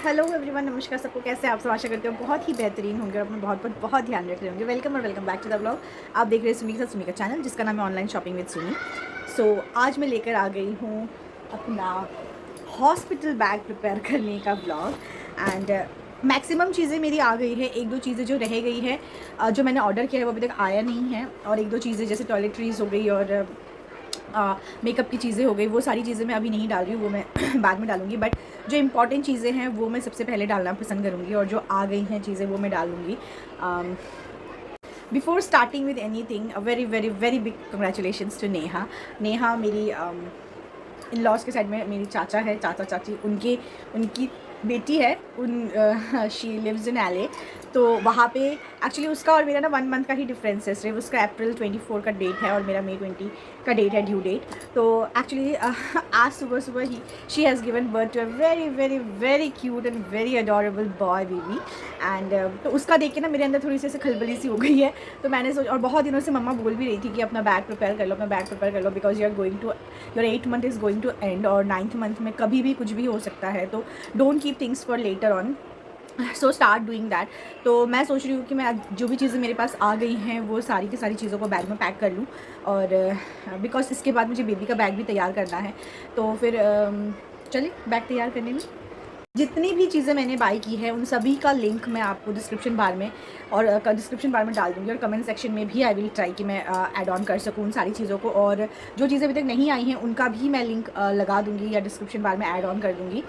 Hello everyone, नमस्कार सबको। कैसे आप सब? आशा करते हो बहुत ही बेहतरीन होंगे और अपना बहुत बहुत बहुत ध्यान रख रहे होंगे। वेलकम और welcome back to the blog. आप देख रहे हैं सुमी के साथ सुमी का चैनल, जिसका नाम है ऑनलाइन शॉपिंग विद सुमी। सो आज मैं लेकर आ गई हूँ अपना हॉस्पिटल बैग प्रिपेयर करने का ब्लॉग। एंड मैक्सिमम चीज़ें मेरी आ गई है। एक दो चीज़ें जो रह गई है, जो मैंने ऑर्डर किया है वो अभी तक आया नहीं है। और एक दो चीज़ें जैसे टॉयलेटरीज हो गई और मेकअप की चीज़ें हो गई, वो सारी चीज़ें मैं अभी नहीं डाल रही हूँ, वो मैं बाद में डालूँगी। बट जो इम्पॉर्टेंट चीज़ें हैं वो मैं सबसे पहले डालना पसंद करूँगी, और जो आ गई हैं चीज़ें वो मैं डालूँगी। Before starting with anything, a very very very big congratulations to Neha. Neha मेरी इन लॉज के साइड में मेरी चाचा है, चाचा चाची उनकी बेटी है। She lives in LA. तो वहाँ पे एक्चुअली उसका और मेरा ना 1 मंथ का ही डिफरेंस है सिर्फ। उसका अप्रैल 24 का डेट है और मेरा मई 20 का डेट है, ड्यू डेट। तो एक्चुअली आज सुबह सुबह ही she has given birth to a very very very cute and very adorable boy baby. And तो उसका देख के ना मेरे अंदर थोड़ी सी ऐसे खलबली सी हो गई है। तो मैंने सोचा, और बहुत दिनों से मम्मा बोल भी रही थी कि अपना बैग प्रिपेयर कर लो, अपना बैग प्रिपेयर कर लो, because you are going to your 8 month is going to end, और 9th मंथ में कभी भी कुछ भी हो सकता है। तो don't keep things for later on, so start doing that. तो मैं सोच रही हूँ कि मैं आज जो भी चीज़ें मेरे पास आ गई हैं वो सारी की सारी चीज़ों को बैग में पैक कर लूँ। और बिकॉज इसके बाद मुझे बेबी का बैग भी तैयार करना है। तो फिर चलिए बैग तैयार करने में। जितनी भी चीज़ें मैंने बाय की है उन सभी का लिंक मैं आपको डिस्क्रिप्शन बार में और डिस्क्रिप्शन बार में डाल दूँगी, और कमेंट सेक्शन में भी आई विल ट्राई कि मैं ऐड ऑन कर सकूँ उन सारी चीज़ों को। और जो चीज़ें अभी तक नहीं आई हैं उनका भी मैं लिंक लगा दूँगी या डिस्क्रिप्शन बार में ऐड ऑन कर दूँगी,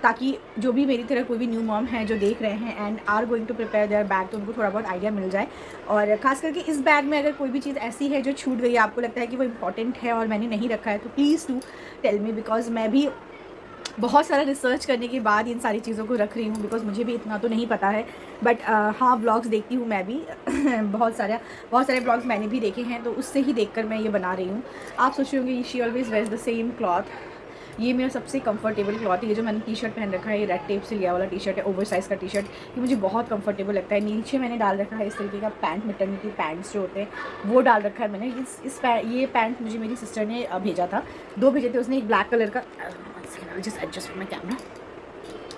ताकि जो भी मेरी तरह कोई भी न्यू मॉम है जो देख रहे हैं and are going to prepare their bag, तो उनको थोड़ा बहुत आइडिया मिल जाए। और ख़ास करके इस बैग में अगर कोई भी चीज़ ऐसी है जो छूट गई है, आपको लगता है कि वो इंपॉर्टेंट है और मैंने नहीं रखा है, तो please do tell me, because मैं भी बहुत सारा रिसर्च करने के बाद इन सारी चीज़ों को रख रही हूँ, बिकॉज मुझे भी इतना तो नहीं पता है। बट हाँ, व्लॉग्स देखती हूँ मैं भी बहुत सारे व्लॉग्स मैंने भी देखे हैं, तो उससे ही देखकर मैं ये बना रही हूँ। आप सोच रहे होंगे she always wears the same cloth. ये मेरा सबसे कंफर्टेबल क्लॉथ है। ये जो मैंने टी शर्ट पहन रखा है, ये रेड टेप से लिया वाला टी शर्ट है, ओवर साइज़ का टी शर्ट। ये मुझे बहुत कंफर्टेबल लगता है। नीचे मैंने डाल रखा है इस तरीके का पैंट, मिटर्निटी पैंट्स जो होते हैं वो डाल रखा है मैंने। ये पैंट मुझे मेरी सिस्टर ने भेजा था, 2 भेजे थे उसने। एक ब्लैक कलर का, just adjust my camera,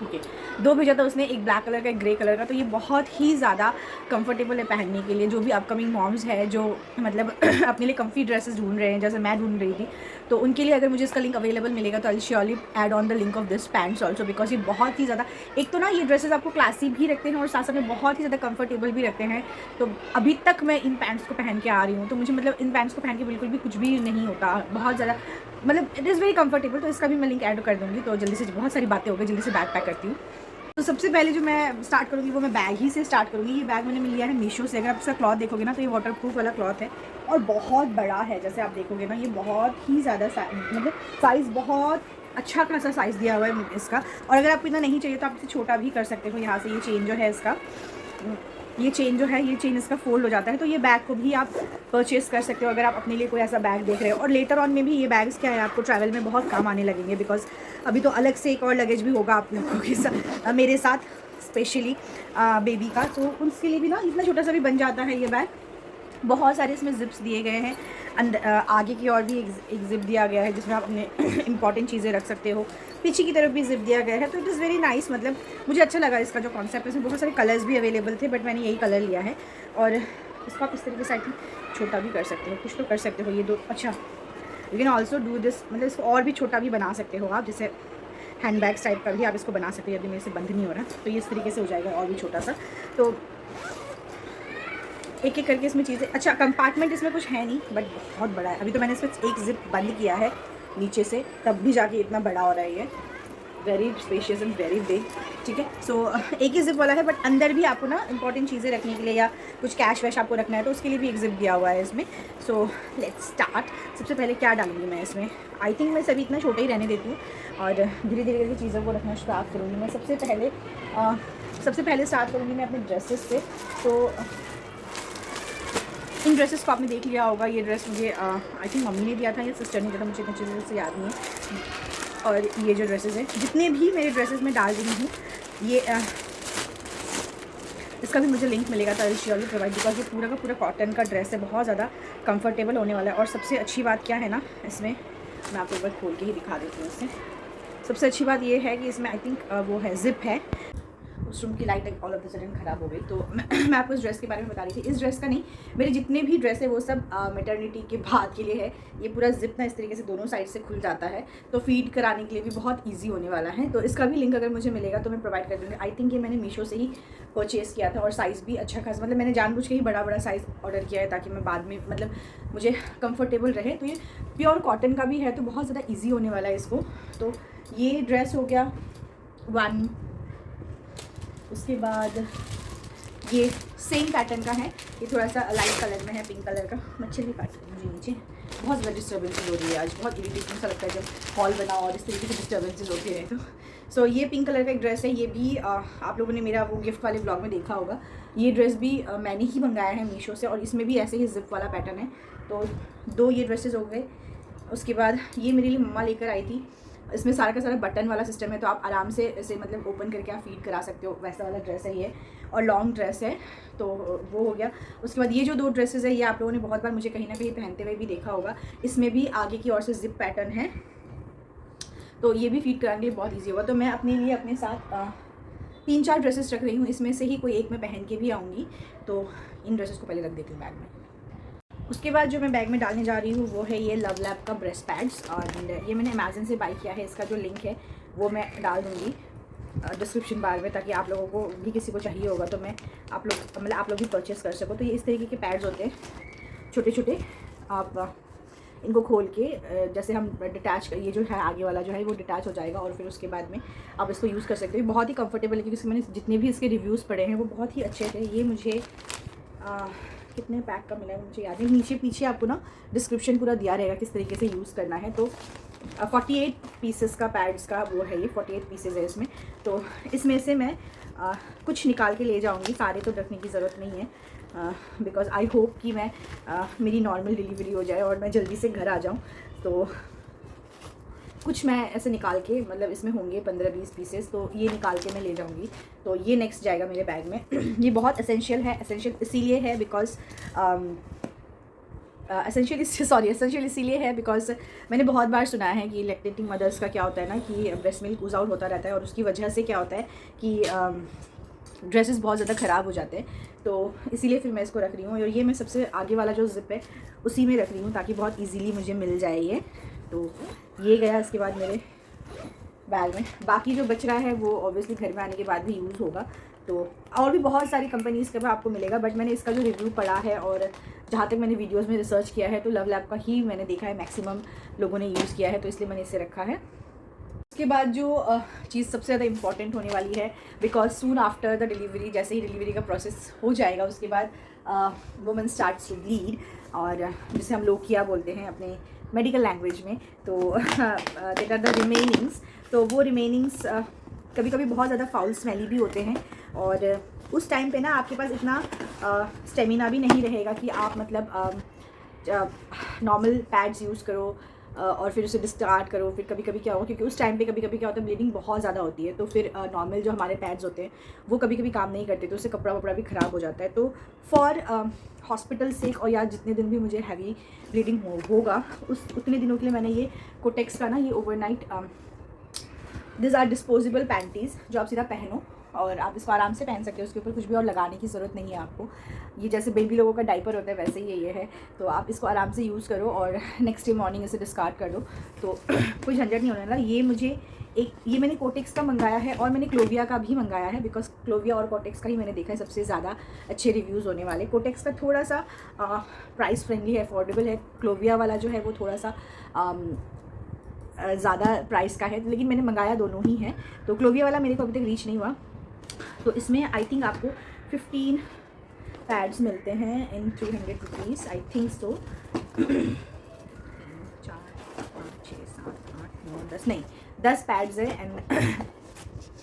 okay, 2 भेजा था उसने, एक ब्लैक कलर का, एक ग्रे कलर का। तो ये बहुत ही ज़्यादा कंफर्टेबल है पहनने के लिए। जो भी अपकमिंग मॉम्स है जो मतलब अपने लिए कंफी ड्रेसेस ढूंढ रहे हैं, जैसे मैं ढूंढ रही थी, तो उनके लिए अगर मुझे इसका लिंक अवेलेबल मिलेगा तो I surely add on the link of this pants also, because ये बहुत ही ज़्यादा, एक तो ना ये ड्रेसेस आपको क्लासी भी रखते हैं और साथ साथ में बहुत ही ज़्यादा कंफर्टेबल भी रखते हैं। तो अभी तक मैं इन पैंट्स को पहन के आ रही हूँ, तो मुझे मतलब इन पैंट्स को पहन के बिल्कुल भी कुछ भी नहीं होता, बहुत ज़्यादा मतलब इट इज़ वेरी कंफर्टेबल। तो इसका भी मैं लिंक ऐड कर दूँगी। तो जल्दी से, बहुत सारी बातें हो गई, जल्दी से बैग पैक करती हूँ। तो सबसे पहले जो मैं स्टार्ट करूँगी वो मैं बैग ही से स्टार्ट करूँगी। ये बैग मैंने लिया है मीशो से। अगर आप इसका क्लॉथ देखोगे ना तो ये वाटर प्रूफ वाला क्लॉथ है और बहुत बड़ा है। जैसे आप देखोगे ना, ये बहुत ही ज़्यादा मतलब साइज़ बहुत अच्छा खासा साइज़ दिया हुआ है इसका। और अगर आपको इतना नहीं चाहिए तो आप इसे छोटा भी कर सकते हो। यहाँ से ये चेन जो है इसका, ये चेन इसका फोल्ड हो जाता है। तो ये बैग को भी आप परचेज़ कर सकते हो अगर आप अपने लिए कोई ऐसा बैग देख रहे हो। और लेटर ऑन में भी ये बैग्स क्या है, आपको ट्रैवल में बहुत काम आने लगेंगे, बिकॉज अभी तो अलग से एक और लगेज भी होगा आप लोगों के साथ, मेरे साथ स्पेशली बेबी का। तो उसके लिए भी ना इतना छोटा सा भी बन जाता है ये बैग। बहुत सारे इसमें ज़िप्स दिए गए हैं। आगे की और भी एक ज़िप दिया गया है जिसमें आप अपने इंपॉर्टेंट चीज़ें रख सकते हो। पीछे की तरफ भी ज़िप दिया गया है। तो इट इज़ वेरी नाइस, मतलब मुझे अच्छा लगा इसका जो कॉन्सेप्ट है। इसमें बहुत सारे कलर्स भी अवेलेबल थे, बट मैंने यही कलर लिया है। और इसको आप इस तरीके से आई थिंक छोटा भी कर सकते हो, कुछ तो कर सकते हो। ये दो, अच्छा, you can also do this, मतलब इसको और भी छोटा भी बना सकते हो आप, जैसे हैंड बैग टाइप का भी आप इसको बना सकते हो। अभी मेरे से बंद नहीं हो रहा, तो ये इस तरीके से हो जाएगा और भी छोटा सा। तो एक एक करके इसमें चीज़ें, अच्छा कंपार्टमेंट इसमें कुछ है नहीं, बट बहुत बड़ा है। अभी तो मैंने इसमें एक ज़िप बंद किया है नीचे से, तब भी जाके इतना बड़ा हो रहा है ये। Very spacious and very big, ठीक है। सो एक ही ज़िप वाला है, बट अंदर भी आपको ना इंपॉर्टेंट चीज़ें रखने के लिए या कुछ कैश वैश आपको रखना है तो उसके लिए भी एक ज़िप दिया हुआ है इसमें। So let's start. सबसे पहले क्या डालूंगी मैं इसमें, आई थिंक मैं सभी इतना छोटा ही रहने देती हूँ और धीरे धीरे करके चीज़ों को रखना स्टार्ट करूँगी। मैं सबसे पहले स्टार्ट करूँगी मैं अपने ड्रेसेस से। तो इन ड्रेसेस को आपने देख लिया होगा। ये ड्रेस मुझे आई थिंक मम्मी ने दिया था या सिस्टर ने दिया था, मुझे इतनी चीज़ें से याद नहीं है। और ये जो ड्रेसेस हैं, जितने भी मेरे ड्रेसेस में डाल रही हूँ, ये इसका भी मुझे लिंक मिलेगा तो आई श्योरली प्रोवाइड, बिकॉज ये पूरा का पूरा कॉटन का ड्रेस है, बहुत ज़्यादा कंफर्टेबल होने वाला है। और सबसे अच्छी बात क्या है ना इसमें, मैं आपको एक बार खोल के ही दिखा देती हूँ इससे। सबसे अच्छी बात ये है कि इसमें आई थिंक वो है ज़िप है। उस रूम की light all of the sudden ख़राब हो गई, तो मैं आपको इस ड्रेस के बारे में बता रही थी। इस ड्रेस का नहीं, मेरे जितने भी ड्रेस है वो सब मैटरनिटी के बाद के लिए है। ये पूरा जिप ना इस तरीके से दोनों साइड से खुल जाता है, तो फीड कराने के लिए भी बहुत ईजी होने वाला है। तो इसका भी लिंक अगर मुझे मिलेगा तो मैं प्रोवाइड कर दूँगी। आई थिंक ये मैंने मीशो से ही परचेज़ किया था और साइज़ भी अच्छा खासा, मतलब मैंने जानबूझ के ही बड़ा साइज़ ऑर्डर किया है ताकि मैं बाद में मतलब मुझे कंफर्टेबल रहे। तो ये प्योर कॉटन का भी है, तो बहुत ज़्यादा ईजी होने वाला है इसको। तो ये ड्रेस हो गया 1। उसके बाद ये सेम पैटर्न का है, ये थोड़ा सा लाइट कलर में है, पिंक कलर का। मच्छर भी काट रही है मुझे नीचे, बहुत ज़्यादा डिस्टर्बेंसेज हो रही है आज, बहुत इरिटेटिंग सा लगता है जब हॉल बनाओ और इस तरीके से डिस्टर्बेंसेज होते हैं। तो सो ये पिंक कलर का एक ड्रेस है, ये भी आप लोगों ने मेरा वो गिफ्ट वाले ब्लॉग में देखा होगा। ये ड्रेस भी मैंने ही मंगाया है मीशो से, और इसमें भी ऐसे ही जिप वाला पैटर्न है। तो 2 ये ड्रेसेस हो गए। उसके बाद ये मेरे लिए मम्मा लेकर आई थी, इसमें सारा का सारा बटन वाला सिस्टम है, तो आप आराम से इसे मतलब ओपन करके आप फीड करा सकते हो, वैसा वाला ड्रेस है ये, और लॉन्ग ड्रेस है। तो वो हो गया। उसके बाद ये जो 2 ड्रेसेस है, ये आप लोगों ने बहुत बार मुझे कहीं ना कहीं पहनते हुए भी देखा होगा। इसमें भी आगे की ओर से जिप पैटर्न है, तो ये भी फीड कराने के लिए बहुत ईजी होगा। तो मैं अपने लिए अपने साथ 3-4 ड्रेसेस रख रही हूँ, इसमें से ही कोई एक मैं पहन के भी आऊँगी। तो इन ड्रेसेस को पहले रख देती हूँ बैग में। उसके बाद जो मैं बैग में डालने जा रही हूँ वो है ये लव लैब का ब्रेस्ट पैड्स, और ये मैंने अमेज़न से बाई किया है। इसका जो लिंक है वो मैं डाल दूँगी डिस्क्रिप्शन बार में, ताकि आप लोगों को भी किसी को चाहिए होगा तो मैं आप लोग भी परचेज़ कर सको। तो ये इस तरीके के पैड्स होते हैं, छोटे छोटे। आप इनको खोल के जैसे हम डिटैच, ये जो है आगे वाला जो है वो डिटैच हो जाएगा, और फिर उसके बाद में आप इसको यूज़ कर सकते हो। बहुत ही कंफर्टेबल है, क्योंकि मैंने जितने भी इसके रिव्यूज़ पढ़े हैं वो बहुत ही अच्छे थे। ये मुझे कितने पैक का मिला है मुझे याद नहीं, नीचे पीछे आपको ना डिस्क्रिप्शन पूरा दिया रहेगा किस तरीके से यूज़ करना है। तो 48 पीसेस का पैड्स का वो है, ये 48 पीसेस है इसमें। तो इसमें से मैं कुछ निकाल के ले जाऊंगी, सारे तो रखने की ज़रूरत नहीं है, बिकॉज़ आई होप कि मैं मेरी नॉर्मल डिलीवरी हो जाए और मैं जल्दी से घर आ जाऊँ। तो कुछ मैं ऐसे निकाल के, मतलब इसमें होंगे 15-20 पीसेस, तो ये निकाल के मैं ले जाऊंगी। तो ये नेक्स्ट जाएगा मेरे बैग में। ये बहुत एसेंशियल है, एसेंशियल इसीलिए है बिकॉज एसेंशियल इसीलिए है बिकॉज मैंने बहुत बार सुना है कि लैक्टेटिंग मदर्स का क्या होता है ना, कि ब्रेस्ट मिल्क लूज आउट होता रहता है, और उसकी वजह से क्या होता है कि ड्रेसेस बहुत ज़्यादा ख़राब हो जाते हैं। तो इसीलिए फिर मैं इसको रख रही हूँ, और ये मैं सबसे आगे वाला जो ज़िप है उसी में रख रही हूँ, ताकि बहुत ईजीली मुझे मिल जाए ये। तो ये गया इसके बाद मेरे बैग में। बाकी जो बच रहा है वो ऑब्वियसली घर में आने के बाद भी यूज़ होगा। तो और भी बहुत सारी कंपनीज़ का आपको मिलेगा, बट मैंने इसका जो रिव्यू पढ़ा है और जहाँ तक मैंने वीडियोस में रिसर्च किया है, तो लव लैब का ही मैंने देखा है मैक्सिमम लोगों ने यूज़ किया है, तो इसलिए मैंने इसे रखा है। उसके बाद जो चीज़ सबसे ज़्यादा इंपॉर्टेंट होने वाली है, because soon after the delivery, जैसे ही डिलीवरी का प्रोसेस हो जाएगा उसके बाद वुमन स्टार्ट्स टू ब्लीड, और जिसे हम लोग किया बोलते हैं अपने मेडिकल लैंग्वेज में। तो देट आर द रिमेनिंग्स। तो वो रिमेनिंग्स कभी कभी बहुत ज़्यादा फाउल स्मेली भी होते हैं, और उस टाइम पे ना आपके पास इतना स्टेमिना भी नहीं रहेगा कि आप मतलब नॉर्मल पैड्स यूज़ करो और फिर उसे डिस्कार्ड करो। फिर कभी कभी क्या होगा, क्योंकि उस टाइम पे कभी कभी क्या होता है, ब्लीडिंग बहुत ज़्यादा होती है, तो फिर नॉर्मल जो हमारे पैड्स होते हैं वो कभी कभी काम नहीं करते, तो उससे कपड़ा वपड़ा भी ख़राब हो जाता है। तो फॉर हॉस्पिटल सेक, और या जितने दिन भी मुझे हैवी ब्लीडिंग होगा उतने दिनों के लिए मैंने ये कोटेक्स का ना ये overnight this are disposable panties, जो आप सीधा पहनो और आप इसको आराम से पहन सकते हो, उसके ऊपर कुछ भी और लगाने की ज़रूरत नहीं है आपको। ये जैसे बेबी लोगों का डाइपर होता है वैसे ही ये है, तो आप इसको आराम से यूज़ करो और नेक्स्ट डे मॉर्निंग इसे डिस्कार्ड कर दो, तो कोई झंझट नहीं होने वाला। ये मैंने कोटेक्स का मंगाया है, और मैंने क्लोविया का भी मंगाया है, बिकॉज क्लोविया और कोटेक्स का ही मैंने देखा है सबसे ज़्यादा अच्छे रिव्यूज़ होने वाले। कोटेक्स का थोड़ा सा प्राइस फ्रेंडली है, अफोर्डेबल है। क्लोविया वाला जो है वो थोड़ा सा ज़्यादा प्राइस का है, लेकिन मैंने मंगाया दोनों ही हैं। तो क्लोविया वाला मेरे को अभी तक रीच नहीं हुआ। तो इसमें आई थिंक आपको 15 पैड्स मिलते हैं इन 300 रुपीज़, आई थिंक सो। 4, 5, 6, 7, 8, 9, 10 नहीं 10 पैड्स हैं, एंड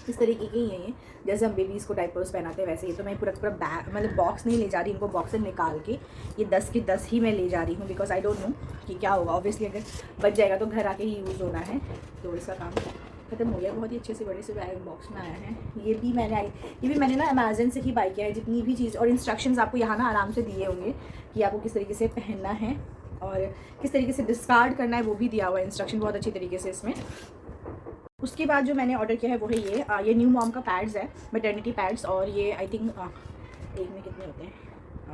इस तरीके के ही हैं ये, जैसे हम बेबीज़ को डाइपर्स पहनाते हैं वैसे। ये तो मैं पूरा बैग मतलब बॉक्स नहीं ले जा रही, इनको बॉक्स से निकाल के ये 10 के 10 ही मैं ले जा रही हूँ, बिकॉज आई डोंट नो कि क्या होगा। ऑब्वियसली अगर बच जाएगा तो घर आके ही यूज़ होना है, तो इसका काम खत्म हो गया। बहुत ही अच्छे से बड़े से बैग बॉक्स में आया है। ये भी मैंने ना अमेज़न से ही बाई किया है, जितनी भी चीज़, और इंस्ट्रक्शंस आपको यहाँ ना आराम से दिए होंगे कि आपको किस तरीके से पहनना है और किस तरीके से डिस्कार्ड करना है, वो भी दिया हुआ है इंस्ट्रक्शन बहुत अच्छी तरीके से इसमें। उसके बाद जो मैंने ऑर्डर किया है वो है ये न्यू मॉम का पैड्स है, मैटरनिटी पैड्स, और ये आई थिंक एक में कितने होते हैं,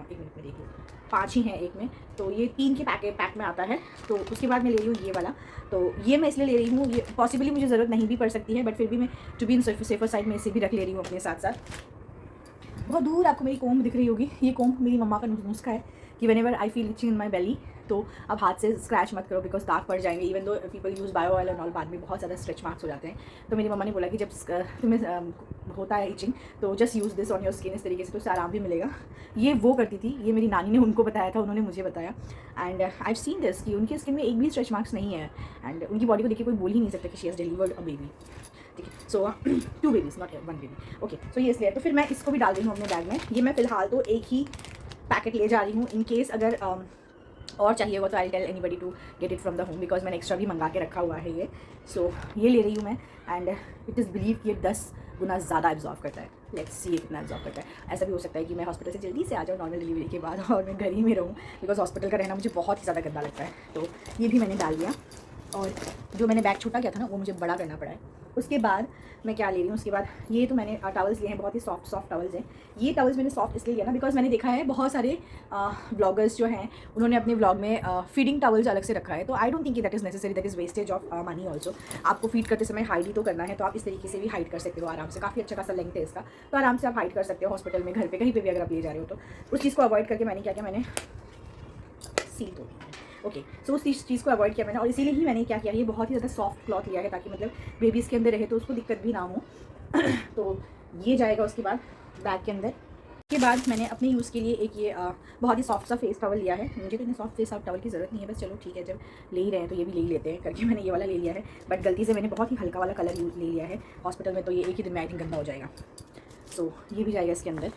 एक मिनट में देखिए 5 ही हैं एक में, तो ये 3 के पैक में आता है। तो उसके बाद मैं ले रही हूँ ये वाला, तो ये मैं इसलिए ले रही हूँ, ये पॉसिबली मुझे ज़रूरत नहीं भी पड़ सकती है, बट फिर भी मैं to be in safer side में इसे भी रख ले रही हूँ अपने साथ साथ। बहुत दूर आपको मेरी कोम्ब दिख रही होगी, ये कोम्ब मेरी मम्मा का नुस्खा है कि व्हेनेवर आई फील इचिंग इन माई बेली, तो अब हाथ से स्क्रैच मत करो बिकॉज दाग पड़ जाएंगे। Even though people use bio oil and all, बाद में बहुत ज़्यादा स्ट्रेच मार्क्स हो जाते हैं। तो मेरी मम्मा ने बोला कि जब तुम्हें होता है इचिंग तो just use this on your skin, इस तरीके से तो उससे आराम भी मिलेगा। ये वो करती थी, ये मेरी नानी ने उनको बताया था, उन्होंने मुझे बताया, एंड आई सीन दिस कि उनकी स्किन में एक भी स्ट्रेच मार्क्स नहीं है, एंड उनकी बॉडी को देखिए कोई बोल ही नहीं सकता कि she has delivered a baby. ठीक है, सो 2 बेबीज़ नॉट 1 बेबी। ओके, सो ये इसलिए, तो फिर मैं इसको भी डाल रही हूँ अपने बैग में। ये मैं फ़िलहाल तो एक ही पैकेट ले जा रही हूँ, इन केस अगर और चाहिए हो तो I tell anybody to get it from the home, because मैंने एक्स्ट्रा भी मंगा के रखा हुआ है ये। सो ये ले रही हूँ मैं, एंड इट इज़ बिलीव कि ये 10 गुना ज़्यादा एब्जॉर्व करता है। लेट्स सी कितना एब्जॉर्व करता है। ऐसा भी हो सकता है कि मैं हॉस्पिटल से जल्दी से आ जाऊँ नॉर्मल डिलीवरी के बाद और मैं घर ही में रहूँ, बिकॉज हॉस्पिटल का रहना मुझे बहुत ही ज़्यादा गंदा लगता है। तो ये भी मैंने डाल दिया, और जो मैंने बैग छोटा किया था ना वो मुझे बड़ा करना पड़ा है। उसके बाद मैं क्या ले रही हूँ, उसके बाद ये तो मैंने टॉवल्स लिए हैं, बहुत ही सॉफ्ट टॉवल्स हैं। ये टॉवल्स मैंने सॉफ्ट इसलिए लिया ना बिकॉज मैंने देखा है बहुत सारे ब्लॉगर्स जो हैं उन्होंने अपने ब्लॉग में फीडिंग टॉवल्स अलग से रखा है, तो I don't think that is necessary, that is wastage of money also. आपको फीड करते समय हाइड ही तो करना है, तो आप इस तरीके से भी हाइड कर सकते हो आराम से। काफ़ी अच्छा खासा लेंथ है इसका, तो आराम से आप हाइड कर सकते हो हॉस्पिटल में, घर पर, कहीं पर भी अगर आप ले जा रहे हो तो। उस चीज़ को अवॉइड करके मैंने क्या किया, मैंने सील तोड़ दी। ओके, सो उस चीज़ को अवॉइड किया मैंने, और इसीलिए ही मैंने क्या किया, ये बहुत ही ज़्यादा सॉफ्ट क्लॉथ लिया है ताकि मतलब बेबीज़ के अंदर रहे तो उसको दिक्कत भी ना हो। तो ये जाएगा उसके बाद बैग के अंदर। के बाद मैंने अपने यूज़ के लिए एक ये बहुत ही सॉफ्ट सा फेस टॉवल लिया है। मुझे तो इतने सॉफ्ट फेस टॉवल की ज़रूरत नहीं है, बस चलो ठीक है, जब ले ही रहे हैं तो ये भी ले ही लेते हैं करके मैंने ये वाला ले लिया है। बट गलती से मैंने बहुत ही हल्का वाला कलर ले लिया है हॉस्पिटल में, तो ये एक ही दिन में आई थिंक गंदा हो जाएगा। सो ये भी जाएगा इसके अंदर।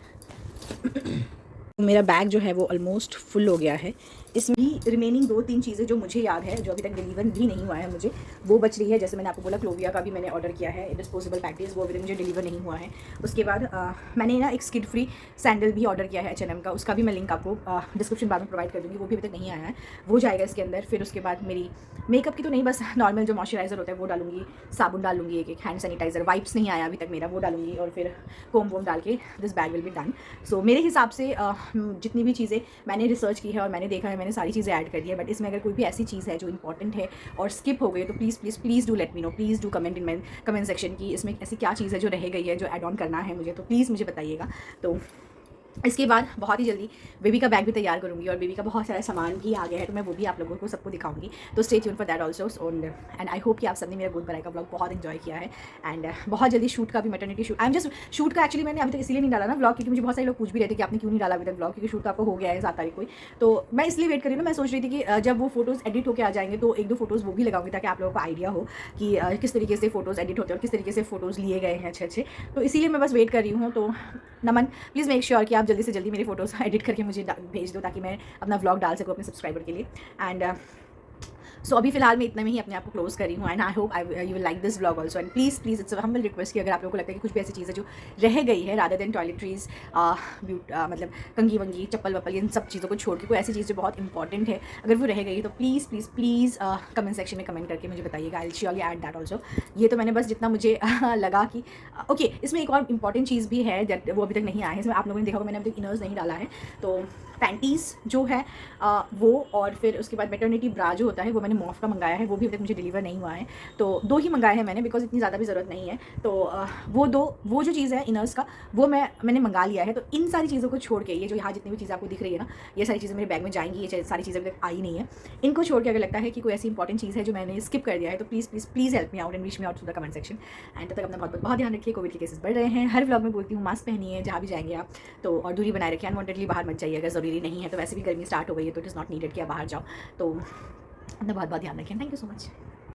मेरा बैग जो है वो ऑलमोस्ट फुल हो गया है। इसमें भी रिमेनिंग 2-3 चीज़ें जो मुझे याद है, जो अभी तक डिलीवर भी नहीं हुआ है मुझे, वो बच रही है। जैसे मैंने आपको बोला क्लोविया का भी मैंने ऑर्डर किया है, डिस्पोजेबल पैकेज, वो अभी तक मुझे डिलीवर नहीं हुआ है। उसके बाद मैंने ना एक स्किड फ्री सैंडल भी ऑर्डर किया है H&M का, उसका भी मैं लिंक आपको डिस्क्रिप्शन बाद में प्रोवाइड कर दूँगी, वो भी अभी तक नहीं आया है, वो जाएगा इसके अंदर। फिर उसके बाद मेरी मेकअप की तो नहीं, बस नॉर्मल जो मॉइस्चराइज़र होता है वो डालूंगी, साबुन डालूंगी, एक हैंड सैनिटाइज़र, वाइप्स नहीं आया अभी तक मेरा, वो डालूंगी, और फिर कोम वोम डाल के this bag will be done. So मेरे हिसाब से जितनी भी चीज़ें मैंने रिसर्च की है और मैंने देखा है, मैंने सारी चीज़ें ऐड कर दी है। बट इसमें अगर कोई भी ऐसी चीज़ है जो इंपॉर्टेंट है और स्किप हो गई तो please please please do let me know, please do comment in my comment section की इसमें ऐसी क्या चीज़ है जो रह गई है, जो ऐड ऑन करना है मुझे, तो प्लीज़ मुझे बताइएगा। तो इसके बाद बहुत ही जल्दी बेबी का बैग भी तैयार करूँगी, और बेबी का बहुत सारा सामान भी आ गया है, तो मैं वो भी आप लोगों को सबको दिखाऊंगी। तो stay tune for that also, and I hope कि आप सबने मेरा गुड बराई का ब्लॉग बहुत इन्जॉय किया है। एंड बहुत जल्दी शूट का भी, maternity shoot, I am just shoot का एक्चुअली मैंने अभी तक इसलिए नहीं डाला ना ब्लॉग, क्योंकि मुझे बहुत सारे लोग पूछ भी रहे थे कि आपने क्यों नहीं डाला अभी तक ब्लॉग, क्योंकि शूट तो आपको हो गया है 7 तारीख को ही। तो मैं इसलिए वेट करी ना, मैं सोच रही थी कि जब वो फोटोज़ एडिट होकर आ जाएंगे तो 1-2 फोटोज़ वो भी लगाऊंगी, ताकि आप लोगों को आइडिया हो कि किस तरीके से फोटोज़ एडिट होते हैं और किस तरीके से फोटोज़ लिए गए हैं अच्छे। तो इसीलिए मैं बस वेट कर रही हूँ। तो नमन, प्लीज़ मेक श्योर कि आप जल्दी से जल्दी मेरी फोटोज़ एडिट करके मुझे भेज दो, ताकि मैं अपना व्लॉग डाल सकूँ अपने सब्सक्राइबर के लिए। एंड सो अभी फिलहाल मैं इतना में ही अपने आप को क्लोज कर रही हूँ, and I hope you will like this vlog also. And please it's a humble request कि अगर आप लोगों को लगता है कि कुछ भी ऐसी चीज़ें जो रह गई है, रादर देन टॉयलेटरीज, मतलब कंगी वंगी, चप्पल वप्पल, इन सब चीज़ों को छोड़ के कोई ऐसी चीज़ जो बहुत इंपॉर्टेंट है अगर वो रह गई है, तो please please please comment section में कमेंट करके मुझे बताइएगा। I will surely add that also. ये तो मैंने बस जितना मुझे लगा कि ओके, इसमें एक और इंपॉर्टेंट चीज़ भी है दैट वो अभी तक नहीं आया है। इसमें आप लोगों ने देखा होगा मैंने अभी तक इनर्स नहीं डाला है, तो पैंटीज़ जो है वो, और फिर उसके बाद मैटरनिटी ब्रा जो होता है वो मैंने मॉफ का मंगाया है, वो भी अभी तक मुझे डिलीवर नहीं हुआ है। तो 2 ही मंगाए हैं मैंने, बिकॉज इतनी ज़्यादा भी ज़रूरत नहीं है। तो वो जो चीज़ है इनर्स का, वो मैंने मंगा लिया है। तो इन सारी चीज़ों को छोड़ के, ये जो यहाँ जितनी भी चीज़ें आपको दिख रही है ना, ये सारी चीज़ें मेरे बैग में जाएंगी, ये सारी चीज़ें अभी तक आई नहीं है। इनको छोड़ के अगर लगता है कि कोई ऐसी इंपॉर्टेंट चीज़ है जो मैंने स्किप कर दिया है, तो please please please help me out and reach me out to the comment section. And तब तक अपना बहुत ध्यान रखिए। कोविड के केसेस बढ़ रहे हैं, हर व्लॉग में बोलती हूँ मास्क पहनिए जहाँ भी जाएंगे आप, तो और दूरी बनाए रखिए। अनवांटेडली बाहर मत जाइए, अगर ज़रूरी नहीं है तो। वैसे भी गर्मी स्टार्ट हो गई है, तो इट इज़ नॉट नीडेड कि आप बाहर जाओ। तो अपना बहुत ध्यान रखें। Thank you so much.